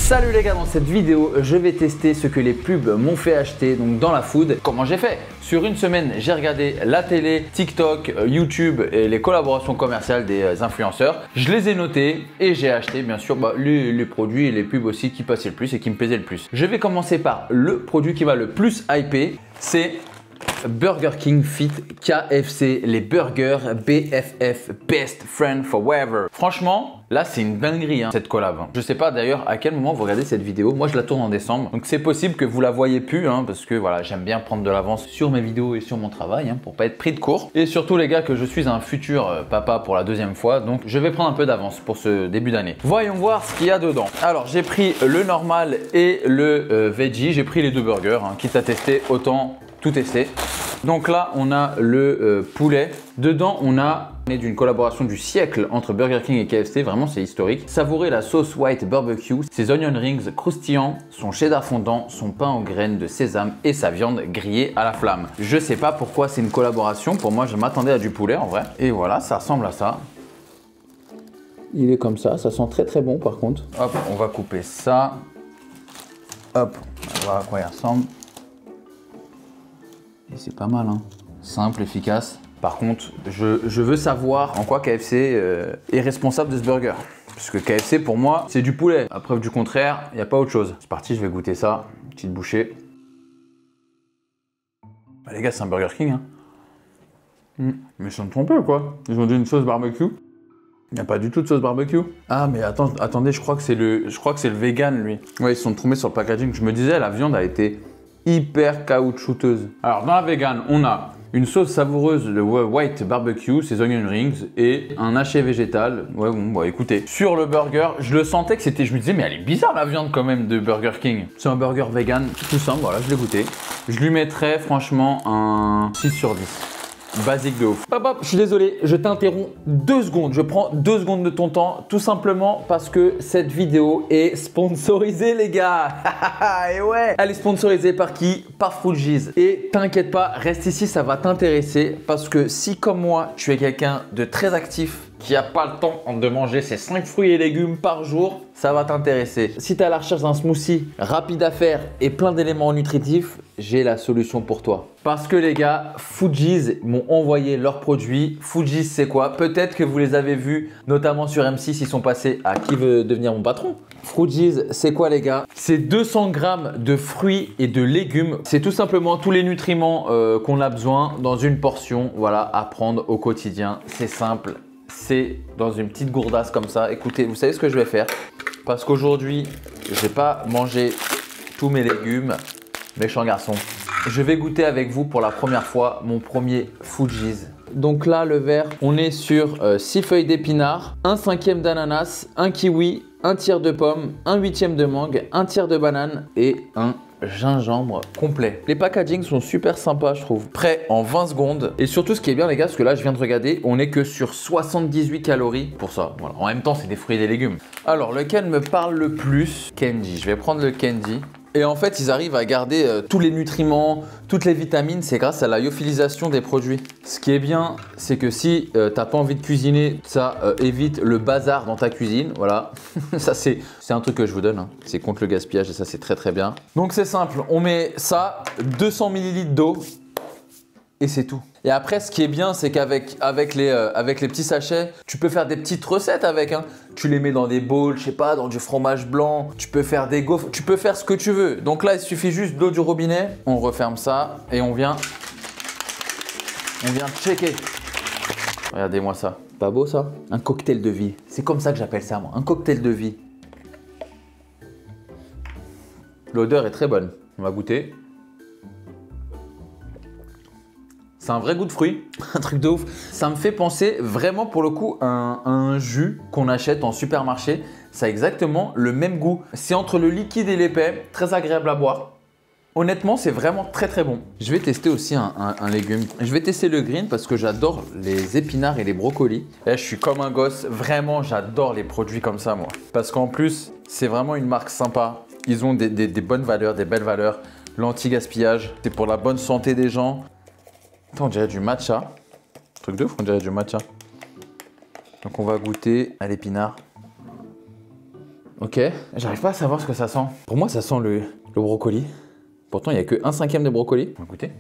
Salut les gars, dans cette vidéo, je vais tester ce que les pubs m'ont fait acheter donc dans la food. Comment j'ai fait? Sur une semaine, j'ai regardé la télé, TikTok, YouTube et les collaborations commerciales des influenceurs. Je les ai notés et j'ai acheté bien sûr les produits et les pubs aussi qui passaient le plus et qui me plaisaient le plus. Je vais commencer par le produit qui va le plus hyper, c'est Burger King Fit KFC, les burgers BFF, Best Friend Forever. Franchement, là c'est une dinguerie cette collab. Je sais pas d'ailleurs à quel moment vous regardez cette vidéo. Moi je la tourne en décembre, donc c'est possible que vous la voyez plus parce que voilà, j'aime bien prendre de l'avance sur mes vidéos et sur mon travail pour pas être pris de court. Et surtout les gars, que je suis un futur papa pour la deuxième fois, donc je vais prendre un peu d'avance pour ce début d'année. Voyons voir ce qu'il y a dedans. Alors j'ai pris le normal et le veggie. J'ai pris les deux burgers, quitte à tester, autant tout tester. Donc là on a le poulet. Dedans on a d'une collaboration du siècle entre Burger King et KFC, vraiment c'est historique. Savourez la sauce white barbecue, ses onion rings croustillants, son cheddar fondant, son pain aux graines de sésame et sa viande grillée à la flamme. Je sais pas pourquoi c'est une collaboration, pour moi je m'attendais à du poulet en vrai. Et voilà, ça ressemble à ça. Il est comme ça sent très très bon par contre. Hop, on va couper ça. Hop, on va voir à quoi il ressemble. Et c'est pas mal, simple, efficace. Par contre, je veux savoir en quoi KFC est responsable de ce burger. Parce que KFC, pour moi, c'est du poulet. À preuve du contraire, il n'y a pas autre chose. C'est parti, je vais goûter ça. Une petite bouchée. Bah, les gars, c'est un Burger King. Mais ils se sont trompés ou quoi? Ils ont dit une sauce barbecue. Il n'y a pas du tout de sauce barbecue. Ah, mais attendez, je crois que c'est le vegan, lui. Ouais, ils se sont trompés sur le packaging. Je me disais, la viande a été hyper caoutchouteuse. Alors dans la vegan, on a une sauce savoureuse de white barbecue, ses onion rings et un haché végétal. Ouais bon, écoutez. Sur le burger, je le sentais que c'était, je me disais mais elle est bizarre la viande quand même de Burger King. C'est un burger vegan tout simple, voilà, je l'ai goûté. Je lui mettrais franchement un 6 sur 10. Basique de ouf. Hop, hop, je suis désolé, je t'interromps 2 secondes. Je prends 2 secondes de ton temps, tout simplement parce que cette vidéo est sponsorisée, les gars. Et ouais, elle est sponsorisée par qui? Par Fugees. Et t'inquiète pas, reste ici, ça va t'intéresser parce que si, comme moi, tu es quelqu'un de très actif, qui n'a pas le temps de manger ses 5 fruits et légumes par jour, ça va t'intéresser. Si tu es à la recherche d'un smoothie rapide à faire et plein d'éléments nutritifs, j'ai la solution pour toi. Parce que les gars, Fugees m'ont envoyé leurs produits. Fugees, c'est quoi? Peut-être que vous les avez vus, notamment sur M6, ils sont passés à Qui veut devenir mon patron? Fugees, c'est quoi les gars? C'est 200 grammes de fruits et de légumes. C'est tout simplement tous les nutriments qu'on a besoin dans une portion, voilà, à prendre au quotidien. C'est simple. C'est dans une petite gourdasse comme ça. Écoutez, vous savez ce que je vais faire? Parce qu'aujourd'hui, je vais pas manger tous mes légumes. Méchant garçon. Je vais goûter avec vous pour la première fois mon premier Fugees. Donc là, le verre, on est sur 6 feuilles d'épinards, 1/5 d'ananas, un kiwi, un tiers de pomme, un 1/8 de mangue, un tiers de banane et un gingembre complet. Les packagings sont super sympas, je trouve. Prêt en 20 secondes. Et surtout, ce qui est bien, les gars, parce que là, je viens de regarder, on est que sur 78 calories pour ça. Voilà. En même temps, c'est des fruits et des légumes. Alors, lequel me parle le plus? Candy. Je vais prendre le candy. Et en fait, ils arrivent à garder tous les nutriments, toutes les vitamines. C'est grâce à la lyophilisation des produits. Ce qui est bien, c'est que si t'as pas envie de cuisiner, ça évite le bazar dans ta cuisine. Voilà, ça c'est un truc que je vous donne. C'est contre le gaspillage et ça c'est très très bien. Donc c'est simple, on met ça, 200 ml d'eau. Et c'est tout. Et après, ce qui est bien, c'est qu'avec les petits sachets, tu peux faire des petites recettes avec. Tu les mets dans des bowls, je sais pas, dans du fromage blanc. Tu peux faire des gaufres, tu peux faire ce que tu veux. Donc là, il suffit juste de l'eau du robinet. On referme ça et on vient checker. Regardez-moi ça. Pas beau ça? Un cocktail de vie. C'est comme ça que j'appelle ça moi. Un cocktail de vie. L'odeur est très bonne. On va goûter. C'est un vrai goût de fruits, un truc de ouf. Ça me fait penser vraiment pour le coup à un jus qu'on achète en supermarché. Ça a exactement le même goût. C'est entre le liquide et l'épais, très agréable à boire. Honnêtement, c'est vraiment très très bon. Je vais tester aussi un légume. Je vais tester le green parce que j'adore les épinards et les brocolis. Là, je suis comme un gosse. Vraiment, j'adore les produits comme ça, moi. Parce qu'en plus, c'est vraiment une marque sympa. Ils ont des bonnes valeurs, des belles valeurs. L'anti-gaspillage, c'est pour la bonne santé des gens. Attends, on dirait du matcha. Truc de ouf, on dirait du matcha. Donc on va goûter à l'épinard. Ok. J'arrive pas à savoir ce que ça sent. Pour moi, ça sent le brocoli. Pourtant, il n'y a que 1/5 de brocoli. On va goûter.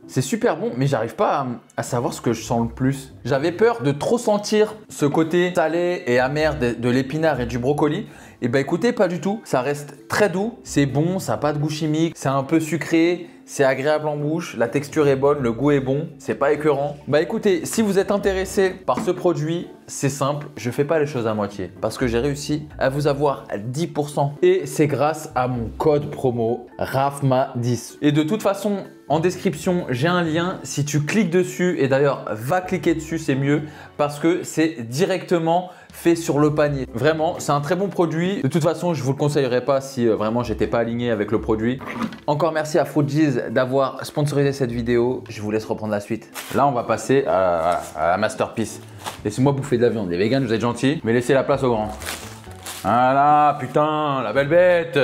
C'est super bon, mais j'arrive pas à savoir ce que je sens le plus. J'avais peur de trop sentir ce côté salé et amer de l'épinard et du brocoli. Et bah écoutez, pas du tout. Ça reste très doux, c'est bon, ça n'a pas de goût chimique, c'est un peu sucré, c'est agréable en bouche, la texture est bonne, le goût est bon, c'est pas écœurant. Bah écoutez, si vous êtes intéressé par ce produit, c'est simple, je fais pas les choses à moitié parce que j'ai réussi à vous avoir à 10% et c'est grâce à mon code promo RAFMA10. Et de toute façon, en description, j'ai un lien. Si tu cliques dessus, et d'ailleurs, va cliquer dessus, c'est mieux parce que c'est directement fait sur le panier. Vraiment, c'est un très bon produit. De toute façon, je ne vous le conseillerais pas si vraiment j'étais pas aligné avec le produit. Encore merci à Fruitgeez d'avoir sponsorisé cette vidéo. Je vous laisse reprendre la suite. Là, on va passer à la masterpiece. Laissez-moi bouffer de la viande. Les vegans, vous êtes gentils, mais laissez la place aux grands. Voilà, putain, la belle bête.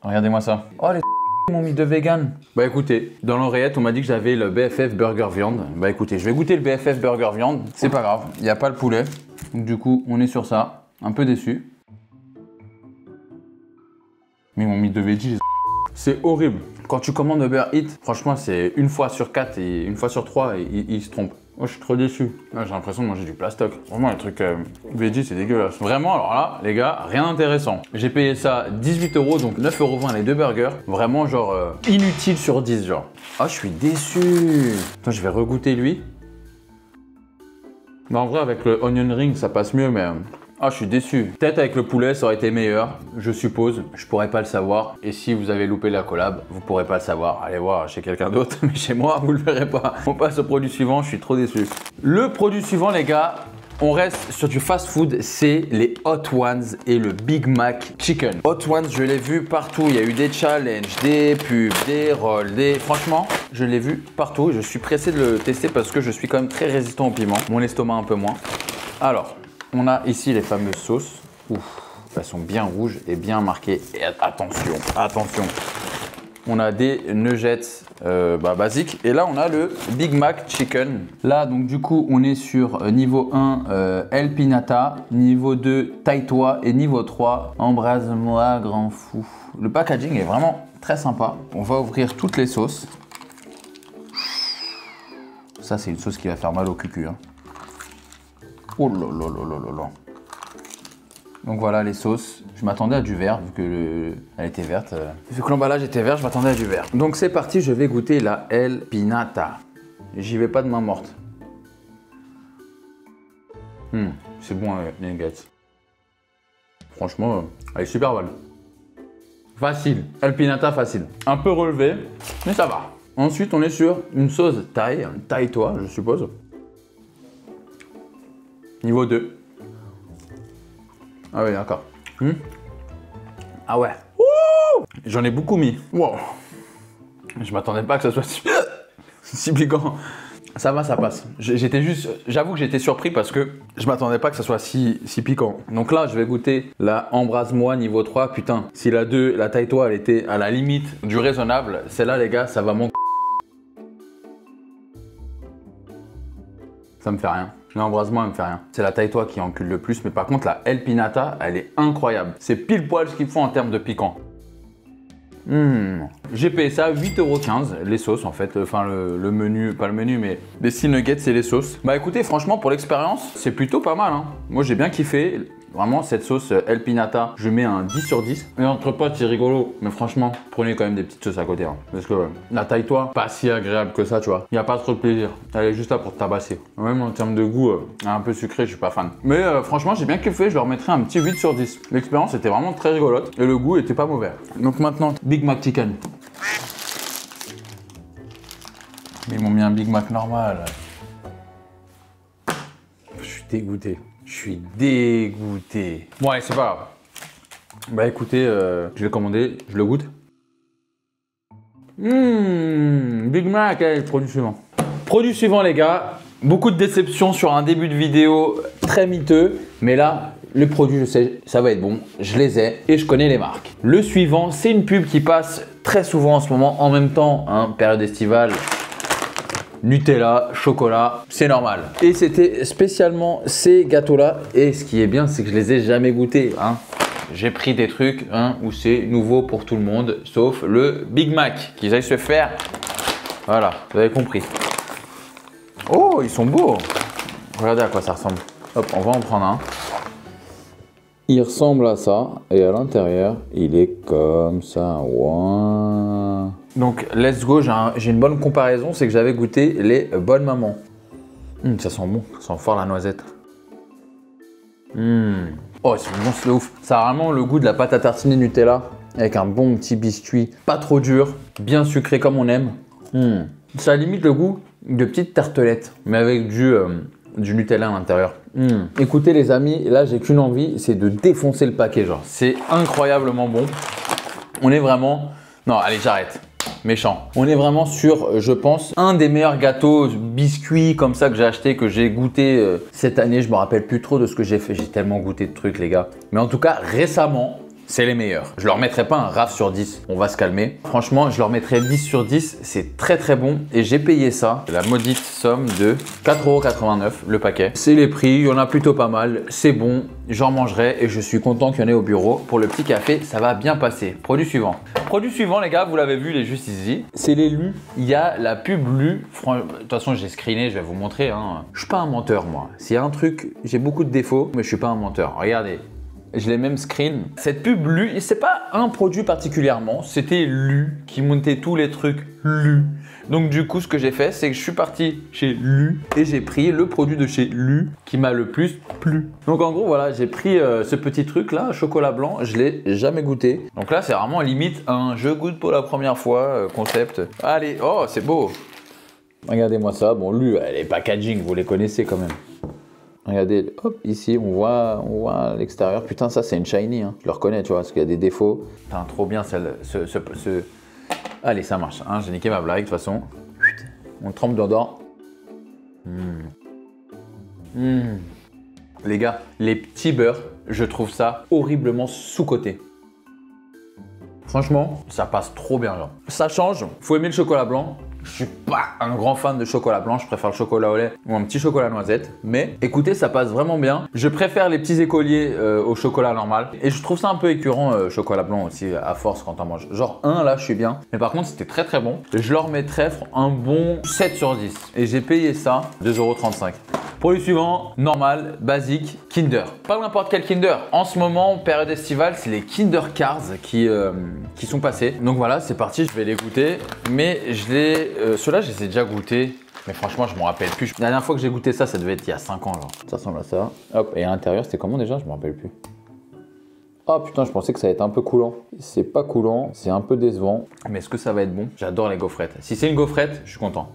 Regardez-moi ça. Oh, les mon mythe de vegan. Bah écoutez, dans l'oreillette, on m'a dit que j'avais le BFF Burger Viande. Bah écoutez, je vais goûter le BFF Burger Viande. C'est pas grave, il n'y a pas le poulet. Donc du coup, on est sur ça. Un peu déçu. Mais mon mythe de veggie, c'est horrible. Quand tu commandes Uber Eats, franchement, c'est 1 fois sur 4 et 1 fois sur 3, ils se trompent. Moi, je suis trop déçu. J'ai l'impression de manger du plastoc. Vraiment, les trucs veggie, c'est dégueulasse. Vraiment, alors là, les gars, rien d'intéressant. J'ai payé ça 18 €, donc 9,20 € les 2 burgers. Vraiment, genre, inutile sur 10, genre. Ah, je suis déçu. Attends, je vais regoûter lui. Mais en vrai, avec le onion ring, ça passe mieux, mais... Ah, je suis déçu. Peut-être avec le poulet, ça aurait été meilleur, je suppose. Je pourrais pas le savoir. Et si vous avez loupé la collab, vous pourrez pas le savoir. Allez voir chez quelqu'un d'autre, mais chez moi, vous le verrez pas. On passe au produit suivant, je suis trop déçu. Le produit suivant, les gars, on reste sur du fast food, c'est les Hot Ones et le Big Mac Chicken. Hot Ones, je l'ai vu partout. Il y a eu des challenges, des pubs, des rolls, des... Franchement, je l'ai vu partout. Je suis pressé de le tester parce que je suis quand même très résistant au piment. Mon estomac un peu moins. Alors... on a ici les fameuses sauces. Ouf, elles sont bien rouges et bien marquées. Et attention, attention. On a des nuggets basiques. Et là, on a le Big Mac Chicken. Là, donc du coup, on est sur niveau 1, El Pinata. Niveau 2, Taille-toi. Et niveau 3, Embrase-moi, grand fou. Le packaging est vraiment très sympa. On va ouvrir toutes les sauces. Ça, c'est une sauce qui va faire mal au cucu, hein. Oh là là là là là. Donc voilà les sauces. Je m'attendais à du vert vu que elle était verte. Vu que l'emballage était vert, je m'attendais à du vert. Donc c'est parti, je vais goûter la El Pinata. J'y vais pas de main morte. C'est bon les nuggets. Franchement, elle est super bonne. Facile. El Pinata facile. Un peu relevé, mais ça va. Ensuite, on est sur une sauce taille-toi, je suppose. Niveau 2. Ah oui, d'accord. Ah ouais. J'en ai beaucoup mis. Wow. Je m'attendais pas que ça soit si piquant. Ça va, ça passe. J'avoue que j'étais surpris parce que je m'attendais pas que ça soit si piquant. Donc là, je vais goûter la Embrase-moi niveau 3. Putain, si la 2, la taille-toi, elle était à la limite du raisonnable, celle-là, les gars, ça va mon... Ça me fait rien. L'embrase-moi, elle me fait rien. C'est la taille-toi qui encule le plus, mais par contre, la El Pinata, elle est incroyable. C'est pile poil ce qu'il faut en termes de piquant. J'ai payé ça 8,15 €, les sauces en fait, enfin le menu, pas le menu, mais les 6 nuggets et les sauces. Bah écoutez, franchement, pour l'expérience, c'est plutôt pas mal, hein. Moi, j'ai bien kiffé. Vraiment, cette sauce El Pinata, je mets un 10 sur 10. Et entre potes, c'est rigolo. Mais franchement, prenez quand même des petites sauces à côté, hein. Parce que la taille-toi, pas si agréable que ça, tu vois. Il n'y a pas trop de plaisir. Elle est juste là pour te tabasser. Même en termes de goût, un peu sucré, je suis pas fan. Mais franchement, j'ai bien kiffé. Je leur mettrai un petit 8 sur 10. L'expérience était vraiment très rigolote. Et le goût était pas mauvais. Donc maintenant, Big Mac Chicken. Ils m'ont mis un Big Mac normal. Je suis dégoûté. Je suis dégoûté. Bon, allez, c'est pas grave. Bah écoutez, je l'ai commandé, je le goûte. Big Mac, allez, produit suivant. Produit suivant, les gars. Beaucoup de déceptions sur un début de vidéo très miteux. Mais là, le produit, je sais, ça va être bon. Je les ai et je connais les marques. Le suivant, c'est une pub qui passe très souvent en ce moment, en même temps, hein, période estivale. Nutella, chocolat, c'est normal. Et c'était spécialement ces gâteaux-là. Et ce qui est bien, c'est que je les ai jamais goûtés, hein. j'ai pris des trucs où c'est nouveau pour tout le monde, sauf le Big Mac, qu'ils aillent se faire. Voilà, vous avez compris. Oh, ils sont beaux. Regardez à quoi ça ressemble. Hop, on va en prendre un. Il ressemble à ça et à l'intérieur, il est comme ça. Wow. Donc, let's go. J'ai une bonne comparaison, c'est que j'avais goûté les bonnes mamans. Ça sent bon, ça sent fort la noisette. Oh, c'est bon, c'est ouf. Ça a vraiment le goût de la pâte à tartiner Nutella avec un bon petit biscuit, pas trop dur, bien sucré comme on aime. Ça limite le goût de petites tartelettes, mais avec du Nutella à l'intérieur. Écoutez les amis, là j'ai qu'une envie, c'est de défoncer le paquet genre. C'est incroyablement bon. On est vraiment... Non, allez, j'arrête. Méchant. On est vraiment sur, je pense, un des meilleurs gâteaux biscuits comme ça que j'ai acheté, que j'ai goûté cette année. Je me rappelle plus trop de ce que j'ai fait. J'ai tellement goûté de trucs les gars. Mais en tout cas, récemment, c'est les meilleurs. Je leur mettrai pas un RAF sur 10, on va se calmer. Franchement, je leur mettrai 10 sur 10, c'est très très bon. Et j'ai payé ça, la maudite somme de 4,89 € le paquet. C'est les prix, il y en a plutôt pas mal, c'est bon, j'en mangerai et je suis content qu'il y en ait au bureau. Pour le petit café, ça va bien passer. Produit suivant. Produit suivant les gars, vous l'avez vu, il est juste ici. C'est les Lu. Il y a la pub Lu. De toute façon, j'ai screené, je vais vous montrer. Je suis pas un menteur moi. S'il y a un truc, j'ai beaucoup de défauts, mais je suis pas un menteur. Regardez. Je l'ai même screen. Cette pub Lu, c'est pas un produit particulièrement, c'était Lu qui montait tous les trucs Lu. Donc du coup, ce que j'ai fait, c'est que je suis parti chez Lu et j'ai pris le produit de chez Lu qui m'a le plus plu. Donc en gros, voilà, j'ai pris ce petit truc là, chocolat blanc, je l'ai jamais goûté. Donc là, c'est vraiment limite un je goûte pour la première fois concept. Allez, oh, c'est beau. Regardez-moi ça. Bon, Lu, les packaging, vous les connaissez quand même. Regardez, hop, ici, on voit l'extérieur. Putain, ça, c'est une shiny. Je le reconnais, tu vois, parce qu'il y a des défauts. Putain, trop bien, Allez, ça marche. J'ai niqué ma blague, de toute façon. On trempe dedans. Les gars, les petits beurres, je trouve ça horriblement sous-coté. Franchement, ça passe trop bien, genre. Ça change. Faut aimer le chocolat blanc. Je suis pas un grand fan de chocolat blanc, je préfère le chocolat au lait ou un petit chocolat noisette. Mais écoutez, ça passe vraiment bien. Je préfère les petits écoliers au chocolat normal. Et je trouve ça un peu écœurant, chocolat blanc aussi, à force quand on mange. Genre là, je suis bien. Mais par contre, c'était très très bon. Je leur mettrais un bon 7 sur 10. Et j'ai payé ça 2,35 €. Produit suivant, normal, basique, Kinder. Pas n'importe quel Kinder. En ce moment, période estivale, c'est les Kinder Cars qui sont passés. Donc voilà, c'est parti, je vais les goûter. Mais ceux-là, je les ai déjà goûtés. Mais franchement, je m'en rappelle plus. La dernière fois que j'ai goûté ça, ça devait être il y a 5 ans. Genre. Ça ressemble à ça. Hop, et à l'intérieur, c'était comment déjà? Je me rappelle plus. Oh putain, je pensais que ça allait être un peu coulant. C'est pas coulant, c'est un peu décevant. Mais est-ce que ça va être bon? J'adore les gaufrettes. Si c'est une gaufrette, je suis content.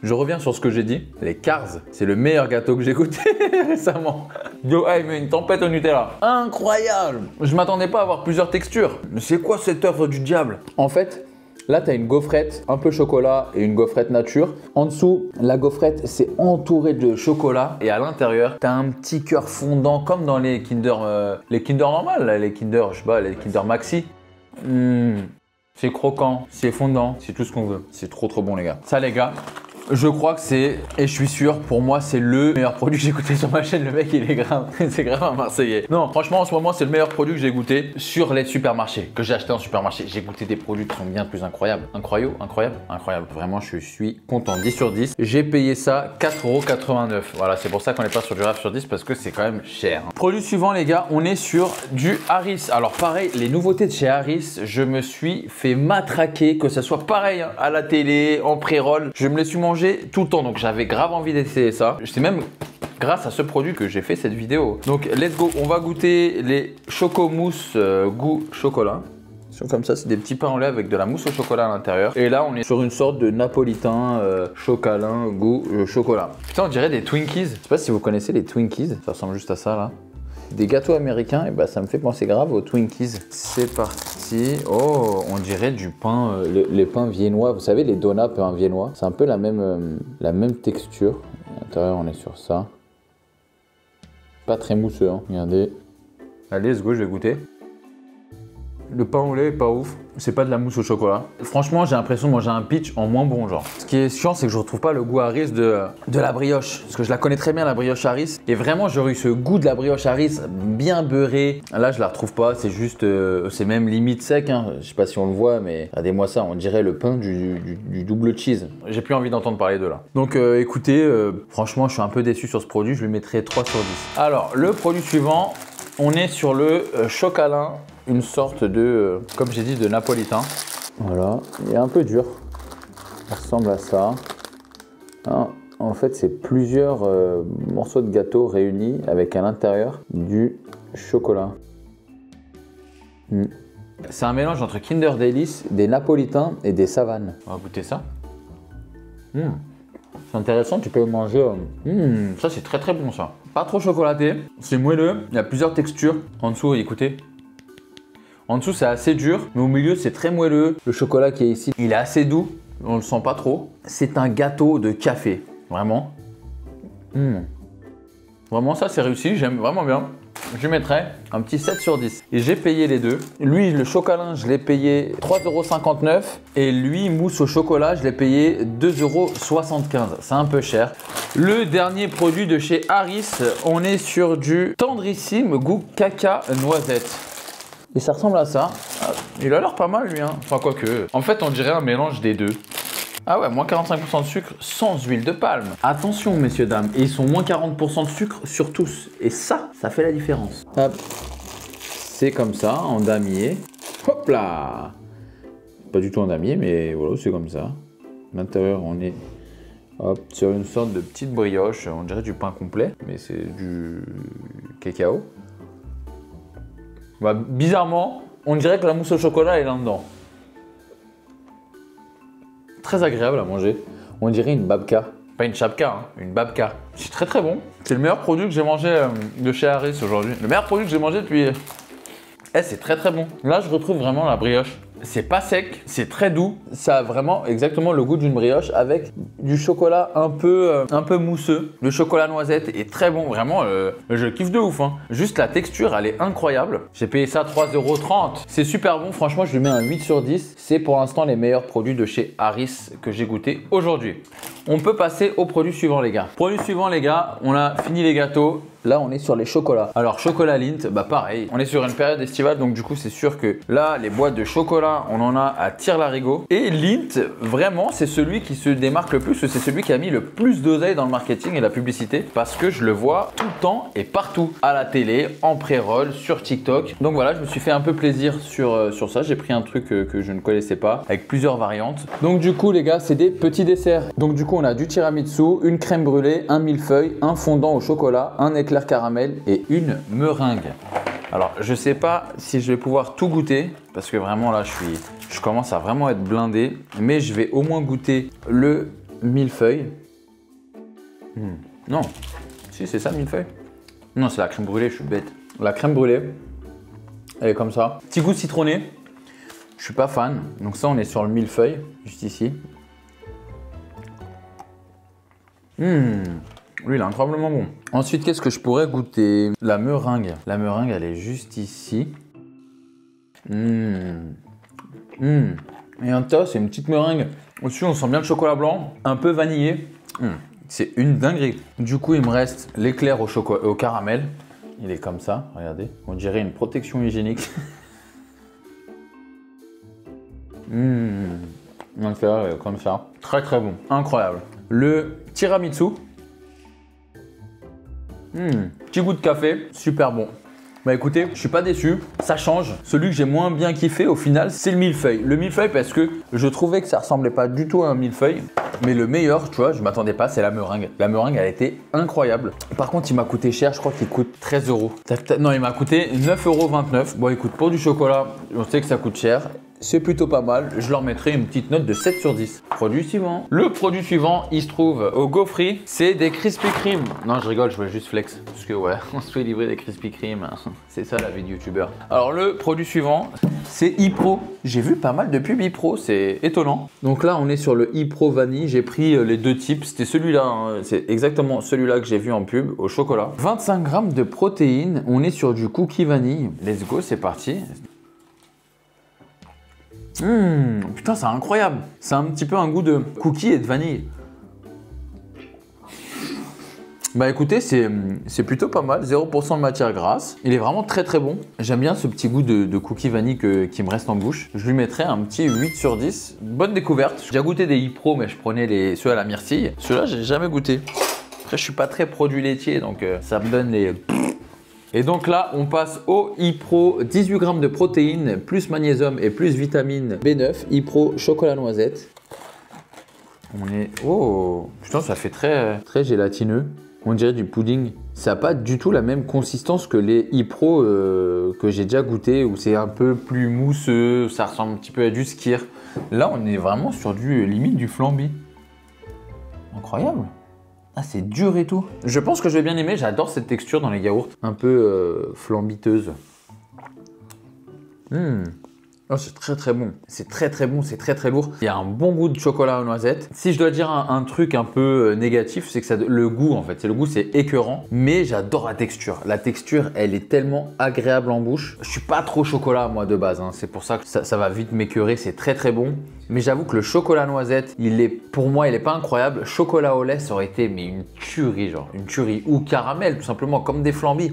Je reviens sur ce que j'ai dit. Les Cars, c'est le meilleur gâteau que j'ai goûté récemment. Yo, hey, mais une tempête au Nutella. Incroyable! Je m'attendais pas à avoir plusieurs textures. Mais c'est quoi cette œuvre du diable? En fait, là, tu as une gaufrette un peu chocolat et une gaufrette nature. En dessous, la gaufrette, c'est entouré de chocolat. Et à l'intérieur, tu as un petit cœur fondant comme dans les Kinder normales, là, les Kinder, je sais pas, les Kinder Maxi. C'est croquant, c'est fondant, c'est tout ce qu'on veut. C'est trop trop bon les gars. Ça les gars, je crois que c'est, et je suis sûr, pour moi c'est le meilleur produit que j'ai goûté sur ma chaîne. Le mec il est grave, c'est grave un Marseillais. Non franchement en ce moment c'est le meilleur produit que j'ai goûté sur les supermarchés, que j'ai acheté en supermarché. J'ai goûté des produits qui sont bien plus incroyables. Incroyable. Vraiment je suis content, 10 sur 10. J'ai payé ça 4,89 €. Voilà, c'est pour ça qu'on n'est pas sur du RAF sur 10 parce que c'est quand même cher. Produit suivant les gars, on est sur du Harris. Alors pareil, les nouveautés de chez Harris, je me suis fait matraquer, que ça soit pareil à la télé, en pré-roll. Je me les suis mangé tout le temps, donc j'avais grave envie d'essayer ça. C'est même grâce à ce produit que j'ai fait cette vidéo. Donc let's go, on va goûter les chocomousse goût chocolat. Ils sont comme ça, c'est des petits pains au lait avec de la mousse au chocolat à l'intérieur. Et là on est sur une sorte de napolitain chocolat goût chocolat. Putain on dirait des Twinkies. Je sais pas si vous connaissez les Twinkies, ça ressemble juste à ça là. Des gâteaux américains, et bah ça me fait penser grave aux Twinkies. C'est parti. Oh, on dirait du pain, les pains viennois. Vous savez, les donuts pain viennois. C'est un peu la même texture. À l'intérieur, on est sur ça. Pas très mousseux, hein. Regardez. Allez, let's go, je vais goûter. Le pain au lait est pas ouf. C'est pas de la mousse au chocolat. Franchement, j'ai l'impression de manger un pitch en moins bon, genre. Ce qui est chiant, c'est que je retrouve pas le goût Harris de la brioche. Parce que je la connais très bien, la brioche Harris. Et vraiment, j'aurais eu ce goût de la brioche Harris bien beurré. Là, je la retrouve pas. C'est juste, c'est même limite sec. Hein. Je sais pas si on le voit, mais regardez-moi ça. On dirait le pain du double cheese. J'ai plus envie d'entendre parler de là. Donc, écoutez, franchement, je suis un peu déçu sur ce produit. Je lui mettrai 3 sur 10. Alors, le produit suivant, on est sur le Chocolin. Une sorte de, comme j'ai dit, de napolitain. Voilà, il est un peu dur. Ça ressemble à ça. Ah, en fait, c'est plusieurs morceaux de gâteau réunis avec à l'intérieur du chocolat. C'est un mélange entre Kinder Delice, des napolitains et des savanes. On va goûter ça. C'est intéressant, tu peux le manger. Ça, c'est très très bon ça. Pas trop chocolaté, c'est moelleux. Il y a plusieurs textures. En dessous, écoutez. En dessous, c'est assez dur, mais au milieu, c'est très moelleux. Le chocolat qui est ici, il est assez doux. On le sent pas trop. C'est un gâteau de café, vraiment. Vraiment, ça, c'est réussi. J'aime vraiment bien. Je lui mettrais un petit 7 sur 10. Et j'ai payé les deux. Lui, le chocolat, je l'ai payé 3,59 €. Et lui, mousse au chocolat, je l'ai payé 2,75 €. C'est un peu cher. Le dernier produit de chez Harris, on est sur du tendrissime goût caca noisette. Et ça ressemble à ça. Il a l'air pas mal lui, hein. Enfin, quoique. En fait, on dirait un mélange des deux. Ah ouais, moins 45% de sucre sans huile de palme. Attention, messieurs, dames. Et ils sont moins 40% de sucre sur tous. Et ça fait la différence. Hop. C'est comme ça, en damier. Hop là. Pas du tout en damier, mais voilà, c'est comme ça. À l'intérieur, on est hop, sur une sorte de petite brioche. On dirait du pain complet, mais c'est du cacao. Bah, bizarrement, on dirait que la mousse au chocolat est là-dedans. Très agréable à manger. On dirait une babka. Pas une chapka, hein, une babka. C'est très très bon. C'est le meilleur produit que j'ai mangé de chez Harris aujourd'hui. Le meilleur produit que j'ai mangé depuis... c'est très très bon. Là, je retrouve vraiment la brioche. C'est pas sec, c'est très doux. Ça a vraiment exactement le goût d'une brioche avec du chocolat un peu mousseux. Le chocolat noisette est très bon, vraiment, je kiffe de ouf. Hein. Juste la texture, elle est incroyable. J'ai payé ça 3,30 €. C'est super bon, franchement, je lui mets un 8 sur 10. C'est pour l'instant les meilleurs produits de chez Harris que j'ai goûté aujourd'hui. On peut passer au produit suivant, les gars. Produit suivant, les gars, on a fini les gâteaux. Là, on est sur les chocolats. Alors, chocolat Lindt, bah pareil. On est sur une période estivale, donc du coup, c'est sûr que là, les boîtes de chocolat, on en a à tire-larigot. Et Lindt, vraiment, c'est celui qui se démarque le plus, c'est celui qui a mis le plus d'oseille dans le marketing et la publicité, parce que je le vois tout le temps et partout, à la télé, en pré-roll, sur TikTok. Donc voilà, je me suis fait un peu plaisir sur ça. J'ai pris un truc que je ne connaissais pas, avec plusieurs variantes. Donc du coup, les gars, c'est des petits desserts. Donc du coup, on a du tiramisu, une crème brûlée, un millefeuille, un fondant au chocolat, un éclair caramel et une meringue. Alors, je sais pas si je vais pouvoir tout goûter parce que vraiment là, je commence à vraiment être blindé, mais je vais au moins goûter le millefeuille. Non, si c'est ça le millefeuille. Non, c'est la crème brûlée, je suis bête. La crème brûlée, elle est comme ça. Petit goût citronné. Je suis pas fan. Donc ça, on est sur le millefeuille, juste ici. Lui, il est incroyablement bon. Ensuite, qu'est-ce que je pourrais goûter? La meringue. La meringue, elle est juste ici. Et un tas, c'est une petite meringue. Au-dessus, on sent bien le chocolat blanc, un peu vanillé. C'est une dinguerie. Du coup, il me reste l'éclair au caramel. Il est comme ça, regardez. On dirait une protection hygiénique. Donc là, comme ça. Très très bon, incroyable. Le tiramisu. Petit goût de café, super bon. Bah écoutez, je suis pas déçu, ça change. Celui que j'ai moins bien kiffé au final, c'est le millefeuille. Le millefeuille parce que je trouvais que ça ressemblait pas du tout à un millefeuille. Mais le meilleur, tu vois, je m'attendais pas, c'est la meringue. La meringue, elle a été incroyable. Par contre, il m'a coûté cher, je crois qu'il coûte 13 €. Non, il m'a coûté 9,29 €. Bon écoute, pour du chocolat, on sait que ça coûte cher. C'est plutôt pas mal, je leur mettrai une petite note de 7 sur 10. Produit suivant. Le produit suivant, il se trouve au Gaufrerie, c'est des Krispy Kreme. Non, je rigole, je voulais juste flex. Parce que ouais, on se fait livrer des Krispy Kreme. C'est ça la vie de youtubeur. Alors le produit suivant, c'est ePro. J'ai vu pas mal de pubs ePro, c'est étonnant. Donc là, on est sur le ePro Vanille. J'ai pris les deux types. C'était celui-là, hein. C'est exactement celui-là que j'ai vu en pub au chocolat. 25 grammes de protéines. On est sur du cookie vanille. Let's go, c'est parti. Putain, c'est incroyable. C'est un petit peu un goût de cookie et de vanille. Bah écoutez, c'est plutôt pas mal, 0% de matière grasse. Il est vraiment très très bon. J'aime bien ce petit goût de cookie vanille qui me reste en bouche. Je lui mettrais un petit 8 sur 10. Bonne découverte. J'ai déjà goûté des Ipro, mais je prenais ceux à la myrtille. Ceux-là, j'ai jamais goûté. Après, je suis pas très produit laitier, donc ça me donne les... Et donc là, on passe au Ipro, 18 grammes de protéines, plus magnésium et plus vitamine B9. Ipro chocolat noisette. On est... Oh, putain, ça fait très gélatineux. On dirait du pudding. Ça n'a pas du tout la même consistance que les Ipro que j'ai déjà goûté, où c'est un peu plus mousseux, ça ressemble un petit peu à du skyr. Là, on est vraiment sur limite du flambi. Incroyable. Ah, c'est dur et tout. Je pense que je vais bien aimer. J'adore cette texture dans les yaourts, un peu flambiteuse. Oh, c'est très très bon. C'est très très bon, c'est très très lourd. Il y a un bon goût de chocolat aux noisettes. Si je dois dire un truc un peu négatif, c'est que le goût en fait. Le goût c'est écœurant, mais j'adore la texture. La texture, elle est tellement agréable en bouche. Je suis pas trop chocolat moi de base, hein. C'est pour ça que ça va vite m'écœurer. C'est très très bon. Mais j'avoue que le chocolat noisette, pour moi, il est pas incroyable. Chocolat au lait, ça aurait été mais une tuerie, genre une tuerie. Ou caramel, tout simplement, comme des flambis.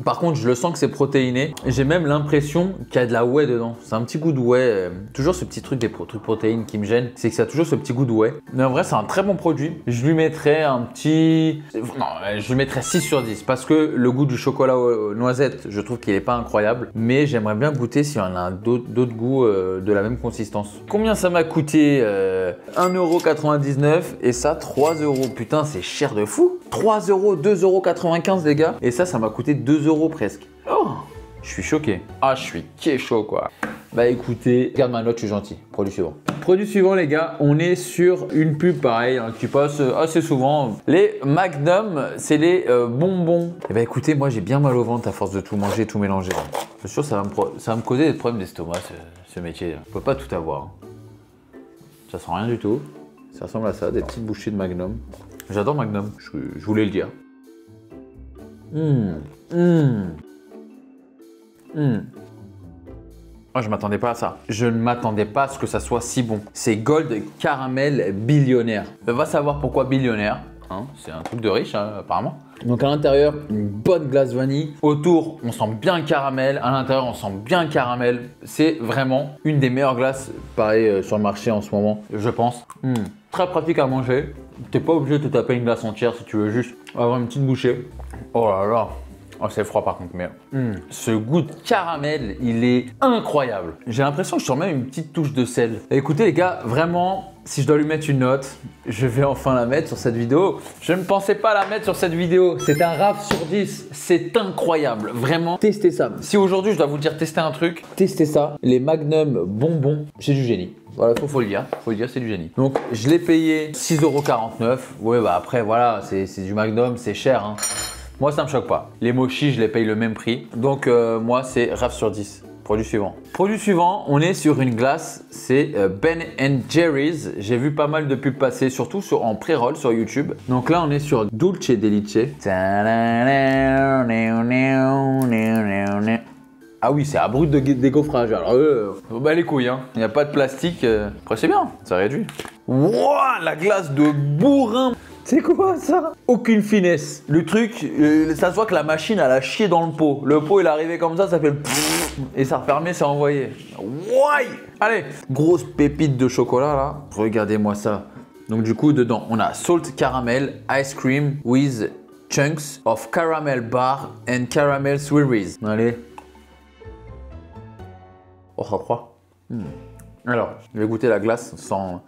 Par contre, je le sens que c'est protéiné. J'ai même l'impression qu'il y a de la whey dedans. C'est un petit goût de whey. Toujours ce petit truc des trucs protéines qui me gêne, c'est que ça a toujours ce petit goût de whey. Mais en vrai, c'est un très bon produit. Je lui mettrais un petit... Non, je lui mettrais 6 sur 10 parce que le goût du chocolat aux noisettes, je trouve qu'il n'est pas incroyable. Mais j'aimerais bien goûter s'il y en a d'autres goûts de la même consistance. Combien ça m'a coûté 1,99 € et ça 3 €. Putain, c'est cher de fou. 3 €, 2,95 € les gars. Et ça m'a coûté 2 € presque. Oh, je suis choqué. Ah, je suis chaud quoi. Bah écoutez, regarde ma note, je suis gentil. Produit suivant. Produit suivant les gars, on est sur une pub pareil hein, qui passe assez souvent. Les Magnum, c'est les bonbons. Et bah écoutez, moi j'ai bien mal au ventre à force de tout manger, tout mélanger. Je suis sûr ça va me causer des problèmes d'estomac ce métier. On peut pas tout avoir. Ça sent rien du tout. Ça ressemble à ça, des petites bouchées de Magnum. J'adore Magnum, je voulais le dire. Oh, je m'attendais pas à ça. Je ne m'attendais pas à ce que ça soit si bon. C'est Gold Caramel Billionnaire. Va savoir pourquoi billionnaire. Hein, c'est un truc de riche hein, apparemment. Donc à l'intérieur, une bonne glace vanille. Autour, on sent bien le caramel. À l'intérieur, on sent bien le caramel. C'est vraiment une des meilleures glaces, pareil, sur le marché en ce moment, je pense. Très pratique à manger. T'es pas obligé de te taper une glace entière si tu veux juste avoir une petite bouchée. Oh là là. Oh, c'est froid par contre, mais ce goût de caramel, il est incroyable. J'ai l'impression que je sens même une petite touche de sel. Et écoutez les gars, vraiment, si je dois lui mettre une note, je vais enfin la mettre sur cette vidéo. Je ne pensais pas la mettre sur cette vidéo. C'est un RAF sur 10. C'est incroyable. Vraiment, testez ça. Si aujourd'hui je dois vous dire tester un truc, testez ça. Les Magnum bonbons, c'est du génie. Voilà, faut le dire, c'est du génie. Donc, je l'ai payé 6,49 €. Ouais, bah après, voilà, c'est du Magnum, c'est cher. Hein. Moi, ça me choque pas. Les mochis, je les paye le même prix. Donc, moi, c'est RAF sur 10. Produit suivant. Produit suivant, on est sur une glace, c'est Ben & Jerry's. J'ai vu pas mal de pubs passer, surtout en pré-roll sur YouTube. Donc là, on est sur Dulce Delice. Ah oui, c'est à brut de décoffrage. Alors, bah les couilles, hein. Il n'y a pas de plastique. Après, c'est bien, ça réduit. Wouah, la glace de bourrin. C'est quoi ça? Aucune finesse. Le truc, ça se voit que la machine, elle a chié dans le pot. Le pot, il est arrivé comme ça fait et ça refermé, c'est envoyé. Ouais. Allez, grosse pépite de chocolat là. Regardez-moi ça. Donc du coup, dedans, on a salt caramel ice cream with chunks of caramel bar and caramel swirlies. Allez. Oh, ça froid. Alors, je vais goûter la glace sans...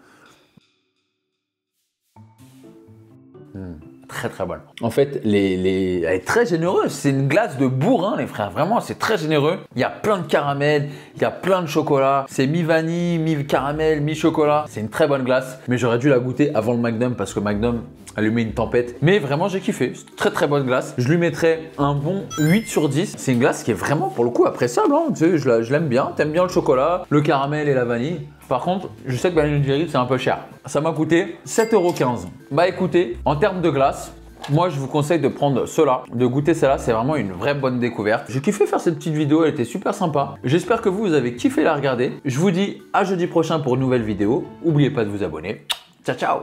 Très très bonne. En fait, elle est très généreuse. C'est une glace de bourrin, les frères. Vraiment, c'est très généreux. Il y a plein de caramel, il y a plein de chocolat. C'est mi-vanille, mi-caramel, mi-chocolat. C'est une très bonne glace. Mais j'aurais dû la goûter avant le Magnum parce que Magnum allumait une tempête. Mais vraiment, j'ai kiffé. Très très bonne glace. Je lui mettrais un bon 8 sur 10. C'est une glace qui est vraiment pour le coup appréciable. Hein. Tu sais, je l'aime bien. T'aimes bien le chocolat, le caramel et la vanille. Par contre, je sais que Ben & Jerry's c'est un peu cher. Ça m'a coûté 7,15 €. Bah écoutez, en termes de glace, Moi, je vous conseille de prendre cela, de goûter cela. C'est vraiment une vraie bonne découverte. J'ai kiffé faire cette petite vidéo, elle était super sympa. J'espère que vous avez kiffé la regarder. Je vous dis à jeudi prochain pour une nouvelle vidéo. N'oubliez pas de vous abonner. Ciao, ciao!